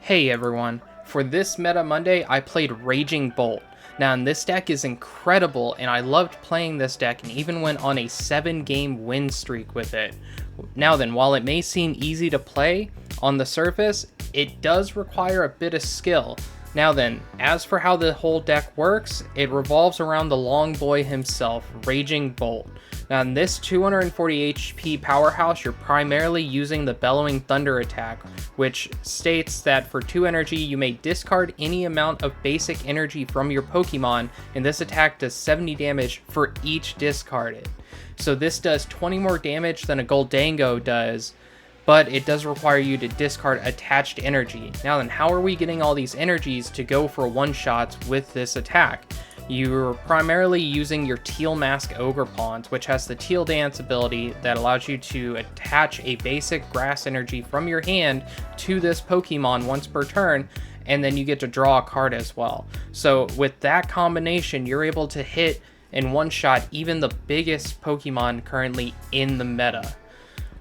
Hey everyone, for this Meta Monday I played Raging Bolt. Now this deck is incredible and I loved playing this deck and even went on a 7-game win streak with it. Now then, while it may seem easy to play on the surface, it does require a bit of skill. Now then, as for how the whole deck works, it revolves around the long boy himself, Raging Bolt. Now in this 240 HP powerhouse, you're primarily using the Bellowing Thunder attack, which states that for 2 energy, you may discard any amount of basic energy from your Pokemon, and this attack does 70 damage for each discarded. So this does 20 more damage than a Gholdengo does, but it does require you to discard attached energy. Now then, how are we getting all these energies to go for one-shots with this attack? You're primarily using your Teal Mask Ogerpon, which has the Teal Dance ability that allows you to attach a basic grass energy from your hand to this Pokemon once per turn, and then you get to draw a card as well. So with that combination, you're able to hit in one shot even the biggest Pokemon currently in the meta.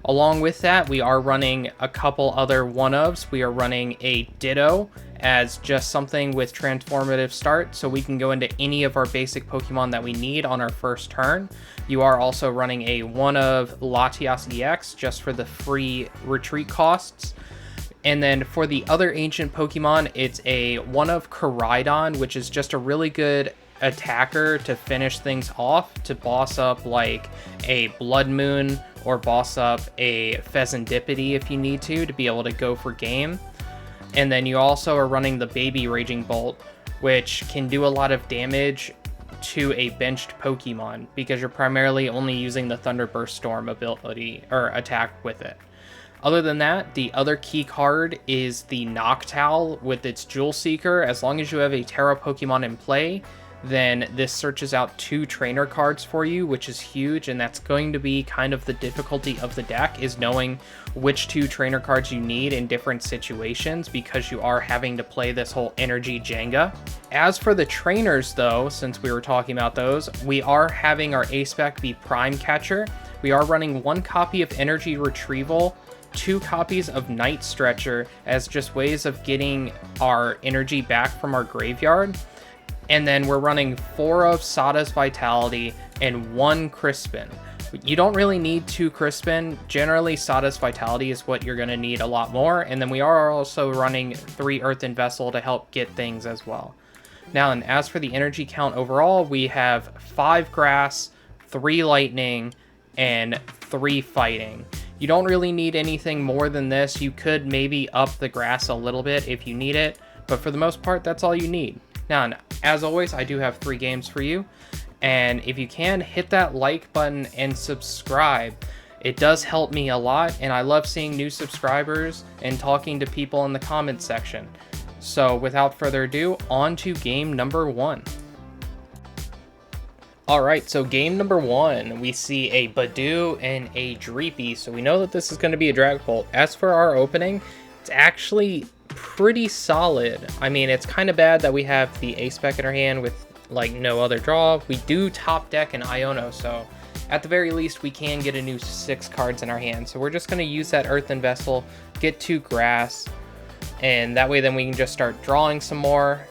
Along with that, we are running a couple other one-ofs. We are running a Ditto as just something with transformative start, so we can go into any of our basic Pokemon that we need on our first turn. You are also running a one-of Latias EX just for the free retreat costs. And then for the other ancient Pokemon, it's a one-of Koraidon, which is just a really good attacker to finish things off, to boss up like a Blood Moon or boss up a Fezandipiti if you need to be able to go for game. And then you also are running the baby Raging Bolt, which can do a lot of damage to a benched Pokemon because you're primarily only using the Thunderburst Storm ability or attack with it. Other than that, the other key card is the Noctowl with its Jewel Seeker. As long as you have a Terra Pokemon in play, then this searches out 2 trainer cards for you, which is huge, and that's going to be kind of the difficulty of the deck, is knowing which 2 trainer cards you need in different situations, because you are having to play this whole energy Jenga. As for the trainers though, since we were talking about those, we are having our A-Spec be Prime Catcher. We are running 1 copy of Energy Retrieval, 2 copies of Night Stretcher as just ways of getting our energy back from our graveyard. And then we're running 4 of Sada's Vitality and 1 Crispin. You don't really need 2 Crispin. Generally, Sada's Vitality is what you're going to need a lot more. And then we are also running 3 Earthen Vessel to help get things as well. Now, and as for the energy count overall, we have 5 Grass, 3 Lightning, and 3 Fighting. You don't really need anything more than this. You could maybe up the Grass a little bit if you need it, but for the most part, that's all you need. Now, as always, I do have 3 games for you, and if you can, hit that like button and subscribe. It does help me a lot, and I love seeing new subscribers and talking to people in the comments section. So without further ado, on to game number 1. Alright, so game number 1, we see a Badoo and a Dreepy, so we know that this is going to be a Dragapult. As for our opening, it's actually pretty solid. I mean, it's kind of bad that we have the A-Spec in our hand with like no other draw. We do top deck an Iono, so at the very least we can get a new 6 cards in our hand. So we're just going to use that Earthen Vessel, get 2 Grass, and that way then we can just start drawing some more.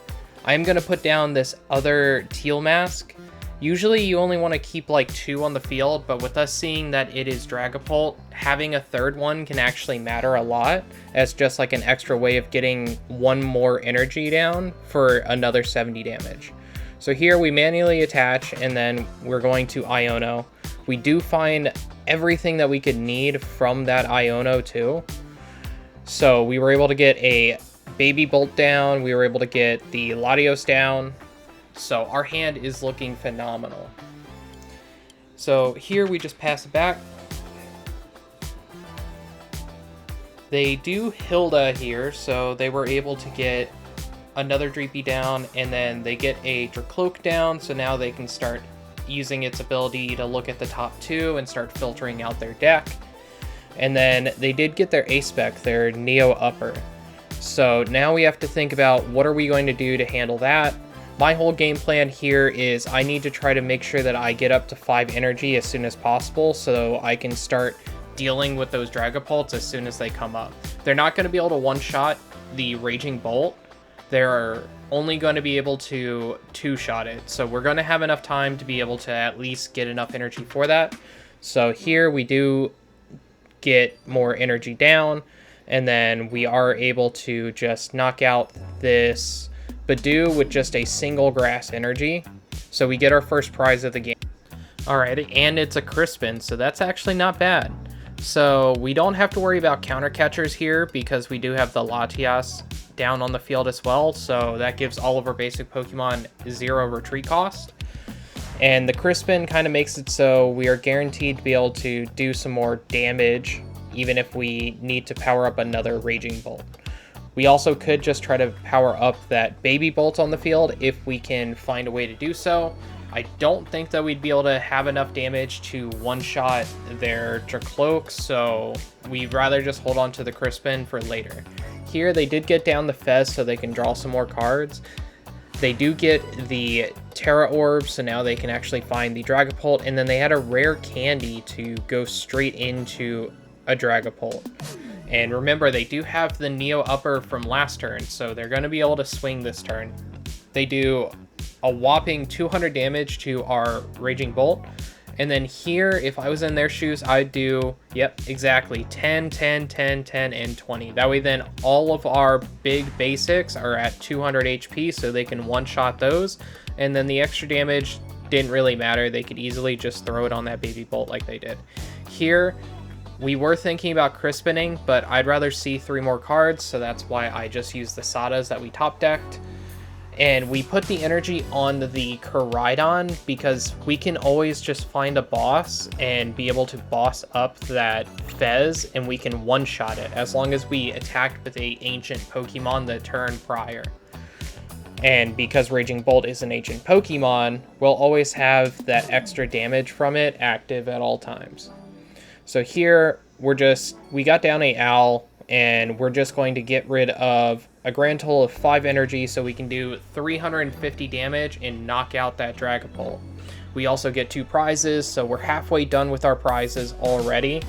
I'm going to put down this other Teal Mask. Usually you only want to keep like 2 on the field, but with us seeing that it is Dragapult, having a 3rd one can actually matter a lot as just like an extra way of getting 1 more energy down for another 70 damage. So here we manually attach and then we're going to Iono. We do find everything that we could need from that Iono too. So we were able to get a Baby Bolt down, we were able to get the Latias down. So our hand is looking phenomenal. So here we just pass it back. They do Hilda here, so they were able to get another Dreepy down, and then they get a Dracloak down, so now they can start using its ability to look at the top 2 and start filtering out their deck. And then they did get their A-Spec, their Neo Upper. So now we have to think about what are we going to do to handle that. My whole game plan here is I need to try to make sure that I get up to 5 energy as soon as possible so I can start dealing with those Dragapults as soon as they come up. They're not going to be able to one-shot the Raging Bolt, they're only going to be able to two-shot it. So we're going to have enough time to be able to at least get enough energy for that. So here we do get more energy down, and then we are able to just knock out this Badoo with just a single grass energy. So we get our first prize of the game. Alright, and it's a Crispin, so that's actually not bad. So we don't have to worry about counter catchers here because we do have the Latias down on the field as well. So that gives all of our basic Pokemon 0 retreat cost. And the Crispin kind of makes it so we are guaranteed to be able to do some more damage even if we need to power up another Raging Bolt. We also could just try to power up that Baby Bolt on the field if we can find a way to do so. I don't think that we'd be able to have enough damage to one-shot their Dracloak, so we'd rather just hold on to the Crispin for later. Here they did get down the Fez so they can draw some more cards. They do get the Terra Orb, so now they can actually find the Dragapult, and then they had a rare candy to go straight into a Dragapult. And remember, they do have the Neo Upper from last turn, so they're going to be able to swing this turn. They do a whopping 200 damage to our Raging Bolt. And then here, if I was in their shoes, I'd do, yep, exactly, 10, 10, 10, 10, and 20. That way then all of our big basics are at 200 HP, so they can one-shot those. And then the extra damage didn't really matter. They could easily just throw it on that Baby Bolt like they did. Here, we were thinking about Crispining, but I'd rather see 3 more cards, so that's why I just used the Sadas that we top-decked. And we put the energy on the Koraidon because we can always just find a boss and be able to boss up that Fez, and we can one-shot it as long as we attacked with a ancient Pokemon the turn prior. And because Raging Bolt is an ancient Pokemon, we'll always have that extra damage from it active at all times. So here, we got down a Owl, and we're just going to get rid of a grand total of 5 energy so we can do 350 damage and knock out that Dragapult. We also get 2 prizes, so we're halfway done with our prizes already.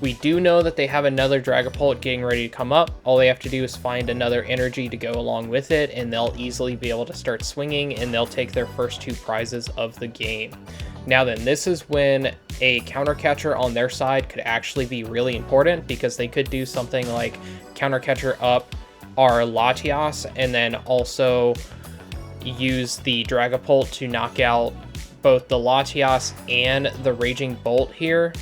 We do know that they have another Dragapult getting ready to come up. All they have to do is find another energy to go along with it, and they'll easily be able to start swinging, and they'll take their first 2 prizes of the game. Now then, this is when a counter catcher on their side could actually be really important, because they could do something like counter catcher up our Latias and then also use the Dragapult to knock out both the Latias and the Raging Bolt here,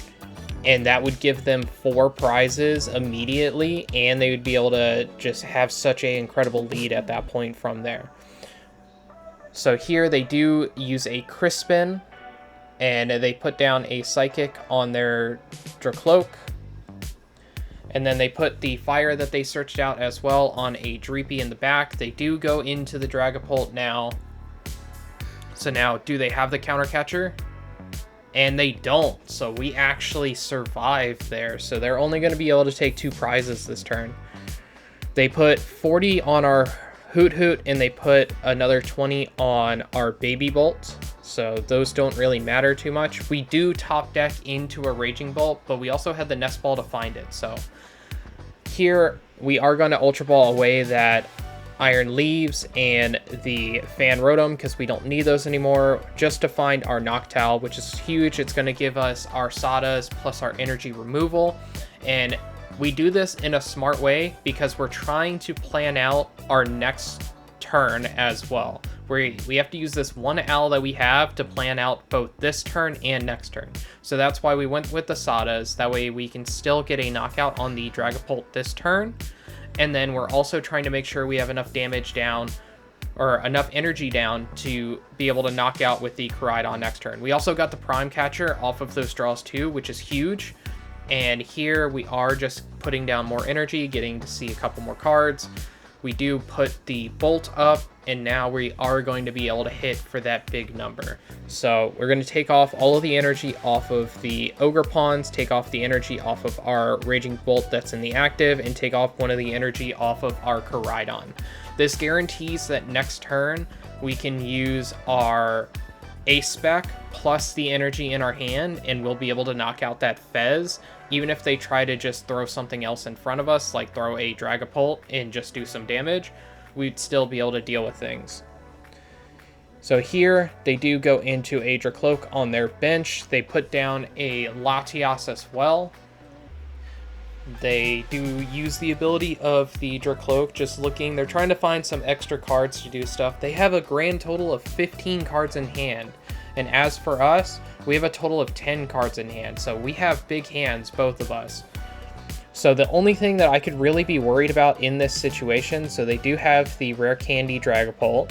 and that would give them 4 prizes immediately, and they would be able to just have such an incredible lead at that point from there. So here they do use a Crispin, and they put down a Psychic on their Dracloak. And then they put the Fire that they searched out as well on a Dreepy in the back. They do go into the Dragapult now. So now, do they have the counter catcher? And they don't. So we actually survived there. So they're only going to be able to take 2 prizes this turn. They put 40 on our Hoothoot, and they put another 20 on our Baby Bolt. So those don't really matter too much. We do top deck into a Raging Bolt, but we also had the Nest Ball to find it. So here we are going to Ultra Ball away that Iron Leaves and the Fan Rotom because we don't need those anymore, just to find our Noctowl, which is huge. It's going to give us our Sadas plus our energy removal. And we do this in a smart way because we're trying to plan out our next turn as well. We have to use this one Owl that we have to plan out both this turn and next turn. So that's why we went with the Sadas. That way we can still get a knockout on the Dragapult this turn. And then we're also trying to make sure we have enough damage down, or enough energy down, to be able to knock out with the Koraidon next turn. We also got the Prime Catcher off of those draws too, which is huge. And here we are just putting down more energy, getting to see a couple more cards. We do put the Bolt up, and now we are going to be able to hit for that big number. So we're going to take off all of the energy off of the Ogerpons, take off the energy off of our Raging Bolt that's in the active, and take off one of the energy off of our Koraidon. This guarantees that next turn we can use our A-Spec plus the energy in our hand, and we'll be able to knock out that Fez. Even if they try to just throw something else in front of us, like throw a Dragapult and just do some damage, we'd still be able to deal with things. So here, they do go into a Dracloak on their bench. They put down a Latias as well. They do use the ability of the Dracloak, just looking. They're trying to find some extra cards to do stuff. They have a grand total of 15 cards in hand. And as for us, we have a total of 10 cards in hand. So we have big hands, both of us. So the only thing that I could really be worried about in this situation, so they do have the Rare Candy Dragapult.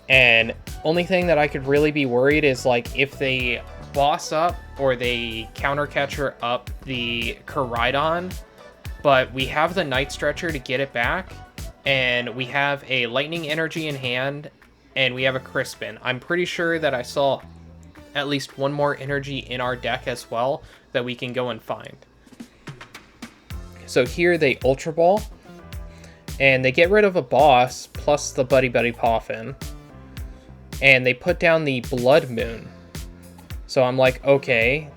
And only thing that I could really be worried is like if they boss up or they counter catcher up the Koraidon, but we have the Night Stretcher to get it back, and we have a Lightning Energy in hand, and we have a Crispin. I'm pretty sure that I saw at least one more energy in our deck as well that we can go and find. So here they Ultra Ball, and they get rid of a boss plus the Buddy Buddy Poffin, and they put down the Blood Moon. So I'm like, okay.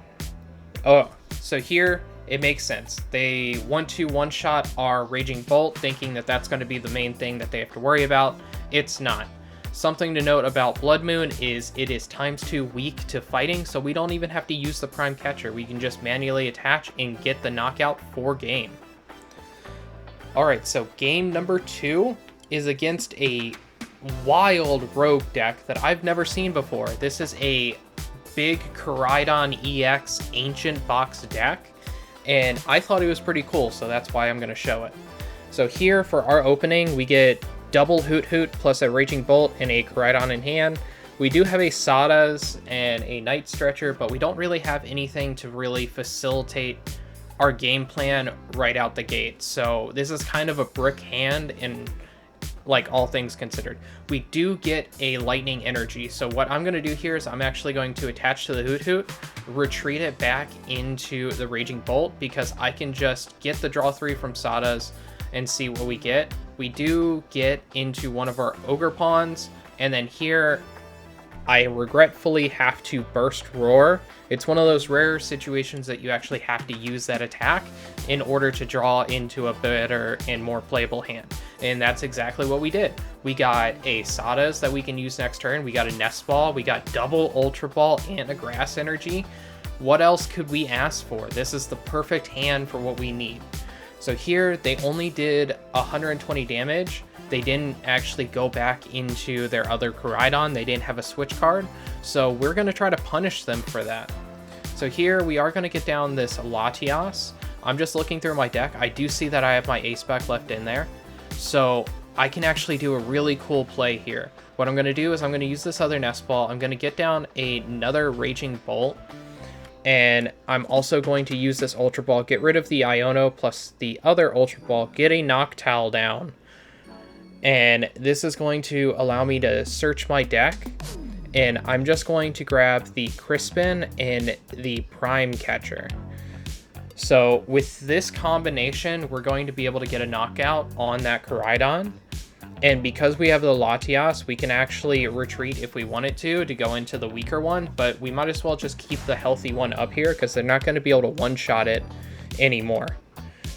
Oh, so here it makes sense. They want to one-shot our Raging Bolt, thinking that that's going to be the main thing that they have to worry about. It's not. Something to note about Blood Moon is it is ×2 weak to fighting, so we don't even have to use the Prime Catcher. We can just manually attach and get the knockout for game. Alright, so game number 2 is against a wild rogue deck that I've never seen before. This is a big Koraidon EX Ancient Box deck, and I thought it was pretty cool, so that's why I'm going to show it. So here for our opening, we get double Hoothoot plus a Raging Bolt and a Koraidon in hand. We do have a Sadas and a Night Stretcher, but we don't really have anything to really facilitate our game plan right out the gate. So this is kind of a brick hand in like all things considered. We do get a Lightning Energy. So what I'm going to do here is I'm actually going to attach to the Hoothoot, retreat it back into the Raging Bolt, because I can just get the draw 3 from Sadas and see what we get. We do get into one of our Ogerpons, and then here I regretfully have to Burst Roar. It's one of those rare situations that you actually have to use that attack in order to draw into a better and more playable hand. And that's exactly what we did. We got a Sadas that we can use next turn. We got a Nest Ball. We got double Ultra Ball and a Grass Energy. What else could we ask for? This is the perfect hand for what we need. So here they only did 120 damage. They didn't actually go back into their other Koraidon. They didn't have a switch card. So we're going to try to punish them for that. So here we are going to get down this Latias. I'm just looking through my deck. I do see that I have my A-Spec left in there. So I can actually do a really cool play here. What I'm going to do is I'm going to use this other Nest Ball. I'm going to get down another Raging Bolt. And I'm also going to use this Ultra Ball, get rid of the Iono plus the other Ultra Ball, get a Noctowl down. And this is going to allow me to search my deck. And I'm just going to grab the Crispin and the Prime Catcher. So with this combination, we're going to be able to get a knockout on that Koraidon. And because we have the Latias, we can actually retreat if we wanted to go into the weaker one. But we might as well just keep the healthy one up here, because they're not going to be able to one-shot it anymore.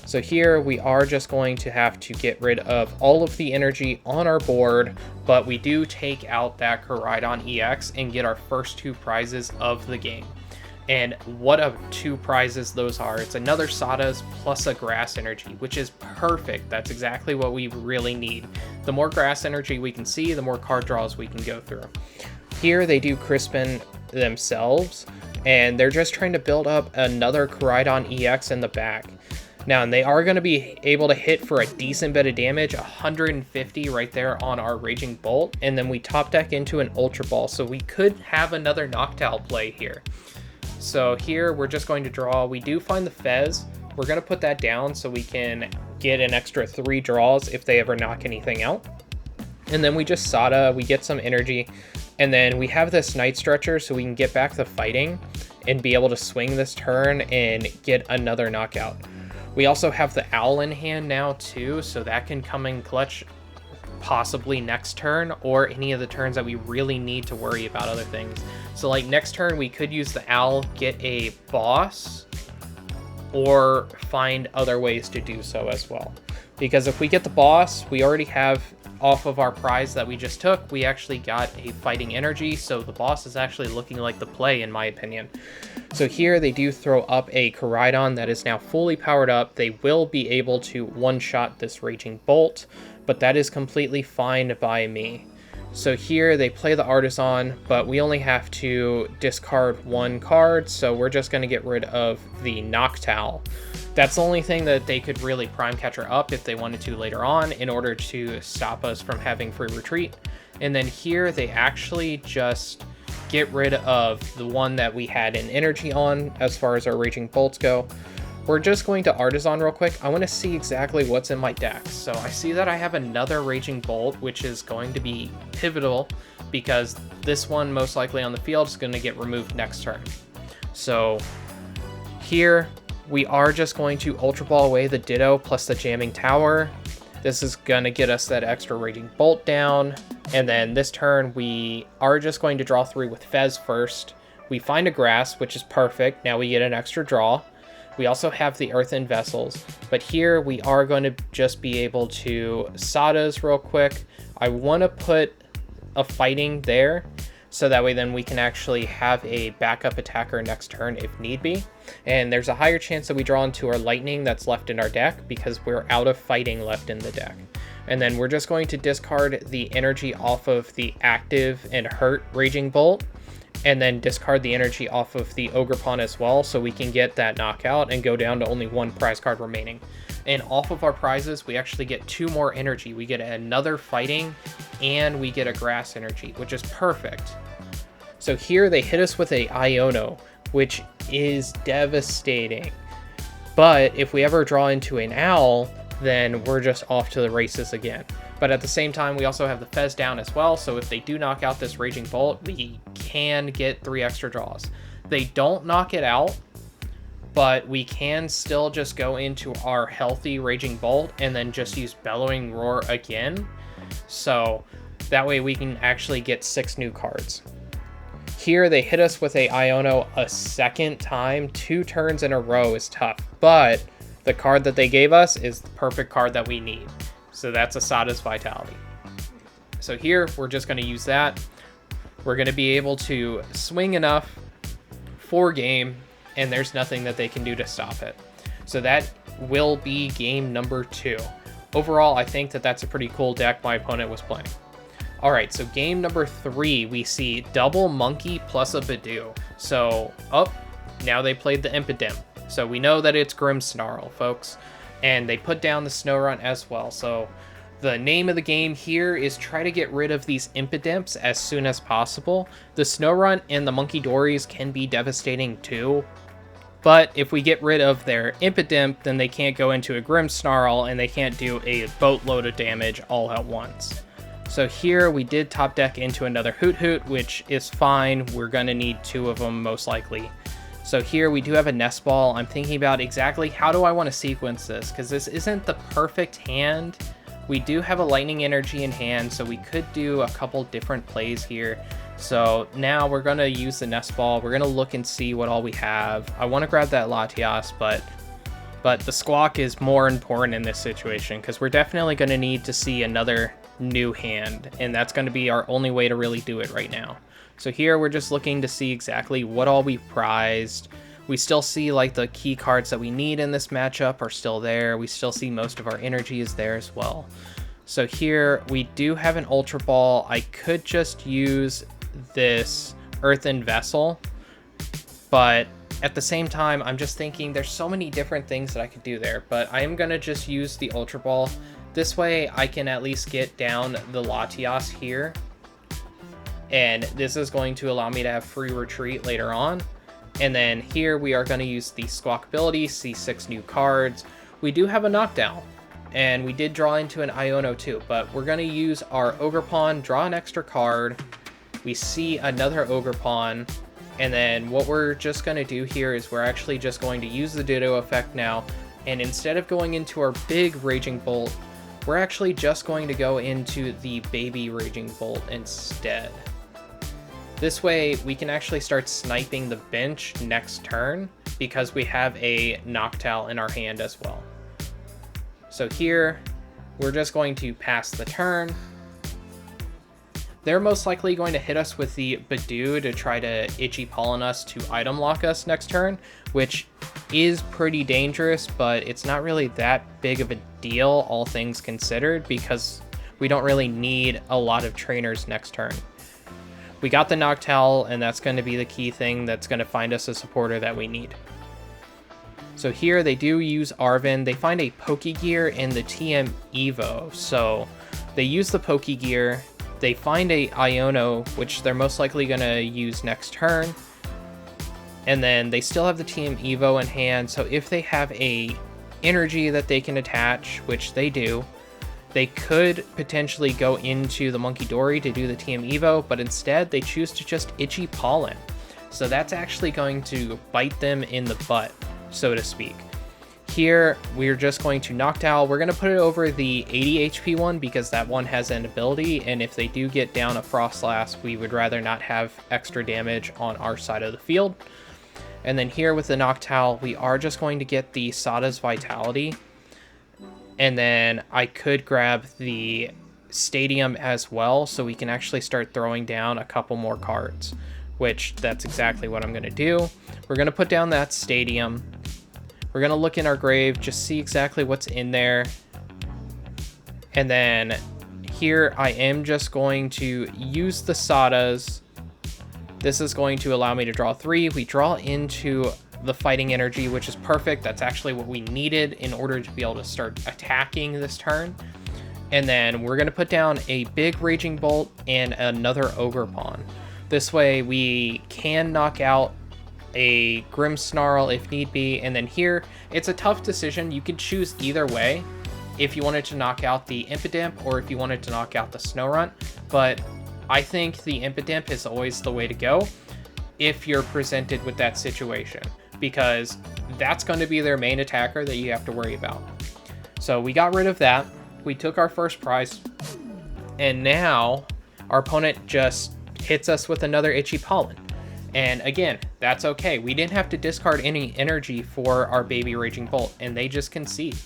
So here we are just going to have to get rid of all of the energy on our board, but we do take out that Koraidon EX and get our first 2 prizes of the game. And what a 2 prizes those are. It's another Sadas plus a Grass Energy, which is perfect. That's exactly what we really need. The more Grass Energy we can see, the more card draws we can go through. Here they do Crispin themselves, and they're just trying to build up another Koraidon EX in the back. Now, and they are going to be able to hit for a decent bit of damage, 150 right there on our Raging Bolt, and then we top deck into an Ultra Ball, so we could have another Noctowl play here. So here we're just going to draw. We do find the Fez. We're going to put that down so we can get an extra 3 draws if they ever knock anything out. And then we just Sada, we get some energy, and then we have this Night Stretcher so we can get back the fighting and be able to swing this turn and get another knockout. We also have the Owl in hand now too, so that can come in clutch possibly next turn, or any of the turns that we really need to worry about other things. So like next turn we could use the owl, get a boss, or find other ways to do so as well. Because if we get the boss, we already have, off of our prize that we just took, we actually got a fighting energy, so the boss is actually looking like the play in my opinion. So here they do throw up a Koraidon that is now fully powered up. They will be able to one-shot this Raging Bolt, but that is completely fine by me. So here they play the Artisan, but we only have to discard one card, so we're just going to get rid of the Noctowl. That's the only thing that they could really Prime Catcher up if they wanted to later on in order to stop us from having free retreat. And then here they actually just get rid of the one that we had an energy on as far as our Raging Bolts go. We're just going to Artisan real quick. I want to see exactly what's in my deck. So I see that I have another Raging Bolt, which is going to be pivotal because this one most likely on the field is going to get removed next turn. So here we are just going to Ultra Ball away the Ditto plus the Jamming Tower. This is going to get us that extra Raging Bolt down. And then this turn we are just going to draw 3 with Fez first. We find a Grass, which is perfect. Now we get an extra draw. We also have the Earthen Vessels, but here we are going to just be able to Sadas real quick. I want to put a fighting there, so that way then we can actually have a backup attacker next turn if need be. And there's a higher chance that we draw into our lightning that's left in our deck because we're out of fighting left in the deck. And then we're just going to discard the energy off of the active and hurt Raging Bolt, and then discard the energy off of the Ogerpon as well, so we can get that knockout and go down to only 1 prize card remaining. And off of our prizes, we actually get 2 more energy. We get another fighting, and we get a grass energy, which is perfect. So here they hit us with a Iono, which is devastating. But if we ever draw into an owl, then we're just off to the races again. But at the same time, we also have the Fez down as well, so if they do knock out this Raging Bolt, we can get 3 extra draws. They don't knock it out, but we can still just go into our healthy Raging Bolt and then just use Bellowing Roar again. So that way we can actually get 6 new cards. Here they hit us with a Iono a second time. 2 turns in a row is tough, but the card that they gave us is the perfect card that we need. So that's Asada's Vitality. So here we're just going to use that. We're going to be able to swing enough for game, and there's nothing that they can do to stop it. So that will be game number 2. Overall, I think that that's a pretty cool deck my opponent was playing. All right, so game number 3, we see double Monkey plus a Badoo. So, now they played the Impidimp. So we know that it's Grimmsnarl, folks. And they put down the Snorunt as well. So the name of the game here is try to get rid of these Impidimps as soon as possible. The Snorunt and the Monkey Dories can be devastating too. But if we get rid of their Impidimp, then they can't go into a Grimmsnarl and they can't do a boatload of damage all at once. So here we did top deck into another Hoothoot, which is fine. We're going to need 2 of them most likely. So here we do have a Nest Ball. I'm thinking about exactly how do I want to sequence this, because this isn't the perfect hand. We do have a Lightning Energy in hand, so we could do a couple different plays here. So now we're going to use the Nest Ball. We're going to look and see what all we have. I want to grab that Latias, but the Squawk is more important in this situation, because we're definitely going to need to see another new hand, and that's going to be our only way to really do it right now. So here we're just looking to see exactly what all we prized. We still see like the key cards that we need in this matchup are still there. We still see most of our energy is there as well. So here we do have an Ultra Ball. I could just use this Earthen Vessel, but at the same time, I'm just thinking there's so many different things that I could do there, but I am going to just use the Ultra Ball. This way I can at least get down the Latias here. And this is going to allow me to have free retreat later on. And then here we are going to use the Squawkabilly, see 6 new cards. We do have a Knockdown, and we did draw into an Iono too, but we're going to use our Ogerpon, draw an extra card. We see another Ogerpon, and then what we're just going to do here is we're actually just going to use the Ditto effect now, and instead of going into our big Raging Bolt, we're actually just going to go into the baby Raging Bolt instead. This way we can actually start sniping the bench next turn because we have a Noctowl in our hand as well. So here, we're just going to pass the turn. They're most likely going to hit us with the Badoo to try to Itchy Pollen us to item lock us next turn, which is pretty dangerous, but it's not really that big of a deal, all things considered, because we don't really need a lot of trainers next turn. We got the Noctowl, and that's going to be the key thing that's going to find us a supporter that we need. So here they do use Arven. They find a Pokegear in the TM Evo. So they use the Pokegear. They find a Iono, which they're most likely going to use next turn. And then they still have the TM Evo in hand. So if they have a energy that they can attach, which they do, they could potentially go into the Munkidori to do the TM Evo, but instead they choose to just Itchy Pollen. So that's actually going to bite them in the butt, so to speak. Here, we're just going to Noctowl. We're going to put it over the 80 HP one because that one has an ability, and if they do get down a Frostlass, we would rather not have extra damage on our side of the field. And then here with the Noctowl, we are just going to get the Sada's Vitality. And then I could grab the Stadium as well, so we can actually start throwing down a couple more cards, which that's exactly what I'm going to do. We're going to put down that Stadium. We're going to look in our grave, just see exactly what's in there. And then here I am just going to use the Sadas. This is going to allow me to draw 3. We draw into the Fighting Energy, which is perfect. That's actually what we needed in order to be able to start attacking this turn. And then we're going to put down a big Raging Bolt and another Ogerpon. This way we can knock out a Grimmsnarl if need be. And then here, it's a tough decision. You could choose either way if you wanted to knock out the Impidimp or if you wanted to knock out the Snorunt. But I think the Impidimp is always the way to go if you're presented with that situation, because that's going to be their main attacker that you have to worry about. So we got rid of that. We took our first prize, and now our opponent just hits us with another Itchy Pollen. And again, that's okay. We didn't have to discard any energy for our baby Raging Bolt, and they just concede.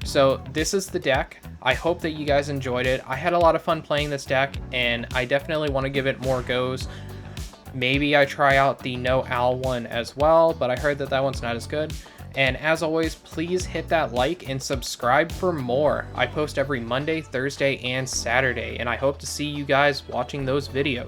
So this is the deck. I hope that you guys enjoyed it. I had a lot of fun playing this deck, and I definitely want to give it more goes. Maybe I try out the No Owl one as well, but I heard that that one's not as good. And as always, please hit that like and subscribe for more. I post every Monday, Thursday, and Saturday, and I hope to see you guys watching those videos.